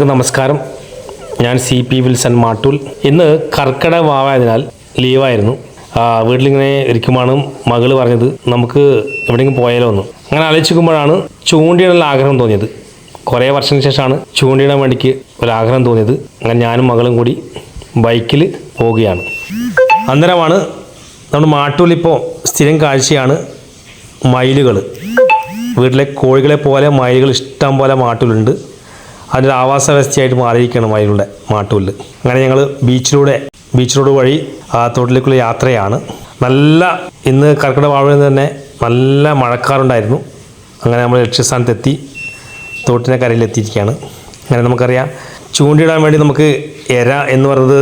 നമസ്കാരം. ഞാൻ CP Wilson Mattool. ഇന്ന് കർക്കിടക വാവായതിനാൽ ലീവായിരുന്നു. വീട്ടിലിങ്ങനെ ഇരിക്കുമ്പോഴാണ് മകൾ പറഞ്ഞത് നമുക്ക് എവിടെയെങ്കിലും പോയാലോ എന്ന്. അങ്ങനെ ആലോചിക്കുമ്പോഴാണ് ചൂണ്ടിയിടാനുള്ള ആഗ്രഹം തോന്നിയത്. കുറേ വർഷത്തിന് ശേഷമാണ് ചൂണ്ടിയിടാൻ വേണ്ടിക്ക് ഒരാഗ്രഹം തോന്നിയത്. അങ്ങനെ ഞാനും മകളും കൂടി ബൈക്കിൽ പോവുകയാണ്. അന്നേരമാണ് നമ്മുടെ മാട്ടൂലിപ്പോൾ സ്ഥിരം കാഴ്ചയാണ് മയിലുകൾ. വീട്ടിലെ കോഴികളെ പോലെ മയിലുകൾ ഇഷ്ടം പോലെ മാട്ടൂലുണ്ട്. അതിൻ്റെ ആവാസ വ്യവസ്ഥയായിട്ട് മാറിയിരിക്കുകയാണ് മയിലുടെ മാട്ടൂലിൽ. അങ്ങനെ ഞങ്ങൾ ബീച്ച് റോഡ് വഴി തോട്ടിലേക്കുള്ള യാത്രയാണ്. ഇന്ന് കർക്കിടക വാവിൽ തന്നെ നല്ല മഴക്കാറുണ്ടായിരുന്നു. അങ്ങനെ നമ്മൾ ലക്ഷ്യസ്ഥാനത്തെത്തി തോട്ടിനെ കരയിലെത്തിയിരിക്കുകയാണ്. അങ്ങനെ നമുക്കറിയാം ചൂണ്ടിയിടാൻ വേണ്ടി നമുക്ക് എര എന്ന് പറയുന്നത്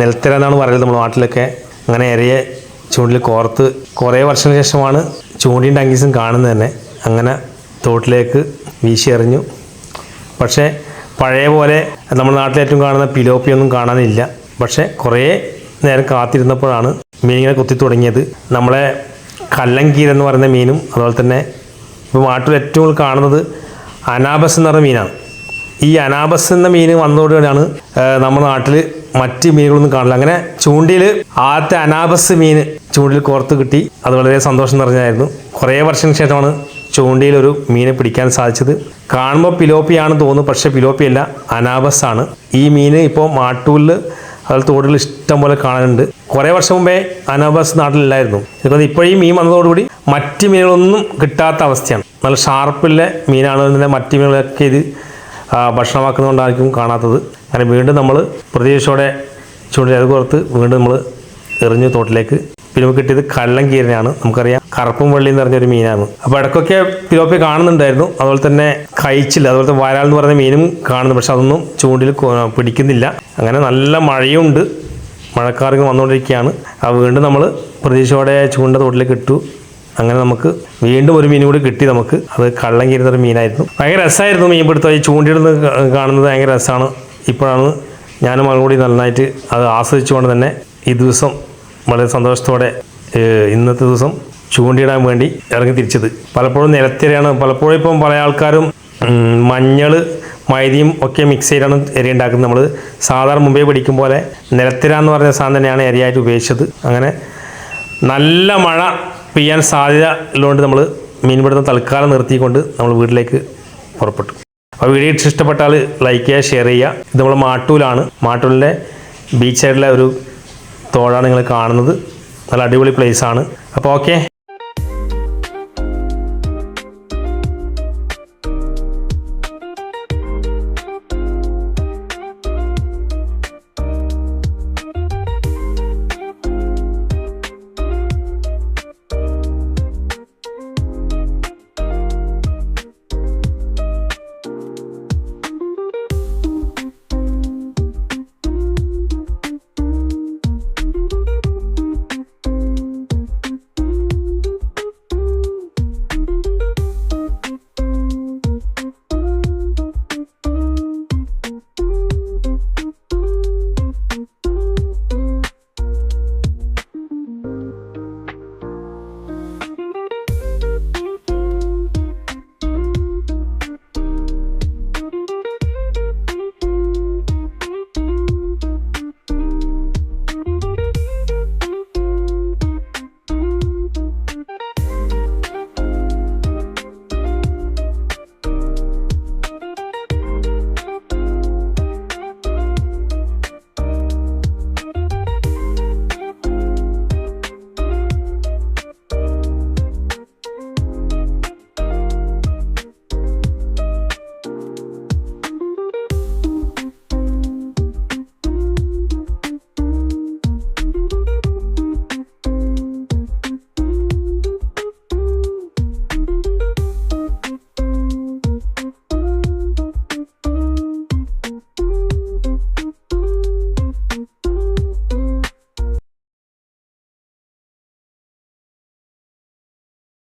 നെൽത്തര എന്നാണ് പറയുന്നത് നമ്മുടെ നാട്ടിലൊക്കെ. അങ്ങനെ എരയെ ചൂണ്ടിൽ കോർത്ത് കുറേ വർഷത്തിന് ശേഷമാണ് ചൂണ്ടിൻ്റെ അങ്കീസം കാണുന്നത് തന്നെ. അങ്ങനെ തോട്ടിലേക്ക് വീശി എറിഞ്ഞു. പക്ഷേ പഴയ പോലെ നമ്മുടെ നാട്ടിലേറ്റവും കാണുന്ന പിലോപ്പിയൊന്നും കാണാനില്ല. പക്ഷേ കുറേ നേരം കാത്തിരുന്നപ്പോഴാണ് മീനിങ്ങനെ കുത്തി തുടങ്ങിയത്. നമ്മളെ കല്ലങ്കീരെന്ന് പറയുന്ന മീനും അതുപോലെ തന്നെ ഇപ്പോൾ നാട്ടിൽ ഏറ്റവും കൂടുതൽ കാണുന്നത് അനാബസ് എന്ന് പറയുന്ന മീനാണ്. ഈ അനാബസ് എന്ന മീൻ വന്നതോടെയാണ് നമ്മുടെ നാട്ടിൽ മറ്റ് മീനുകളൊന്നും കാണില്ല. അങ്ങനെ ചൂണ്ടിയിൽ ആദ്യത്തെ അനാബസ് മീൻ ചൂണ്ടിൽ കോർത്ത് കിട്ടി. അത് വളരെ സന്തോഷം നിറഞ്ഞതായിരുന്നു. കുറേ വർഷത്തിന് ശേഷമാണ് ചൂണ്ടിയിൽ ഒരു മീനെ പിടിക്കാൻ സാധിച്ചത്. കാണുമ്പോൾ പിലോപ്പിയാണെന്ന് തോന്നുന്നു, പക്ഷേ പിലോപ്പിയല്ല, അനാബസ് ആണ്. ഈ മീൻ ഇപ്പോൾ മാട്ടൂലിൽ അതുപോലെ തോടുകളിൽ ഇഷ്ടം പോലെ കാണാനുണ്ട്. കുറേ വർഷം മുമ്പേ അനാബസ് നാട്ടിലില്ലായിരുന്നു. ഇപ്പോൾ ഇപ്പോഴും മീൻ വന്നതോടുകൂടി മറ്റ് മീനുകളൊന്നും കിട്ടാത്ത അവസ്ഥയാണ്. നല്ല ഷാർപ്പിലെ മീനാണ്. തന്നെ മറ്റ് മീനുകളൊക്കെ ഇത് ഭക്ഷണമാക്കുന്നതുകൊണ്ടായിരിക്കും കാണാത്തത്. അങ്ങനെ വീണ്ടും നമ്മൾ പ്രതീക്ഷയോടെ ചൂണ്ടിൽ അത് കോർത്ത് വീണ്ടും നമ്മൾ എറിഞ്ഞു തോട്ടിലേക്ക്. പിന്നെ നമുക്ക് കിട്ടിയത് കല്ലങ്കീരനാണ്. നമുക്കറിയാം കറുപ്പും വെള്ളിയും നിറഞ്ഞൊരു മീനാണ്. അപ്പോൾ ഇടയ്ക്കൊക്കെ പിലോപ്പി കാണുന്നുണ്ടായിരുന്നു. അതുപോലെ തന്നെ കഴിച്ചില്ല. അതുപോലെ വാരാൽ എന്ന് പറയുന്ന മീനും കാണുന്നു, പക്ഷെ അതൊന്നും ചൂണ്ടിൽ പിടിക്കുന്നില്ല. അങ്ങനെ നല്ല മഴയുണ്ട്, മഴക്കാറിങ് വന്നുകൊണ്ടിരിക്കുകയാണ്. വീണ്ടും നമ്മൾ പ്രതീക്ഷയോടെ ചൂണ്ട തോട്ടിലേക്ക് ഇട്ടു. അങ്ങനെ നമുക്ക് വീണ്ടും ഒരു മീനും കൂടി കിട്ടി നമുക്ക്. അത് കള്ളങ്കീരുന്നൊരു മീനായിരുന്നു. ഭയങ്കര രസമായിരുന്നു മീൻ പിടുത്തം. ഈ ചൂണ്ടിയിടുന്നത് കാണുന്നത് ഭയങ്കര രസമാണ്. ഇപ്പോഴാണ് ഞാനും മകളും കൂടി നന്നായിട്ട് അത് ആസ്വദിച്ചുകൊണ്ട് തന്നെ ഈ ദിവസം വളരെ സന്തോഷത്തോടെ ഇന്നത്തെ ദിവസം ചൂണ്ടിയിടാൻ വേണ്ടി ഇറങ്ങി തിരിച്ചത്. പലപ്പോഴും നിലത്തിരയാണ്. പലപ്പോഴും ഇപ്പം പല ആൾക്കാരും മഞ്ഞൾ മൈദയും ഒക്കെ മിക്സ് ചെയ്താണ് എരി ഉണ്ടാക്കുന്നത്. നമ്മൾ സാധാരണ മുമ്പേ പിടിക്കും പോലെ നിലത്തിര എന്ന് പറഞ്ഞ സാധനം തന്നെയാണ് എരിയായിട്ട് ഉപയോഗിച്ചത്. അങ്ങനെ നല്ല മഴ പെയ്യാൻ സാധ്യത ഉള്ളതുകൊണ്ട് നമ്മൾ മീൻപിടുത്തം തൽക്കാലം നിർത്തിക്കൊണ്ട് നമ്മൾ വീട്ടിലേക്ക് പുറപ്പെട്ടു. അപ്പോൾ വീഡിയോ ഇഷ്ടപ്പെട്ടാൽ ലൈക്ക് ചെയ്യുക, ഷെയർ ചെയ്യുക. ഇത് നമ്മൾ മാട്ടൂലാണ്. മാട്ടൂലിൻ്റെ ബീച്ച് സൈഡിലെ ഒരു തോടാണ് നിങ്ങൾ കാണുന്നത്. നല്ല അടിപൊളി പ്ലേസാണ്. അപ്പോൾ ഓക്കെ.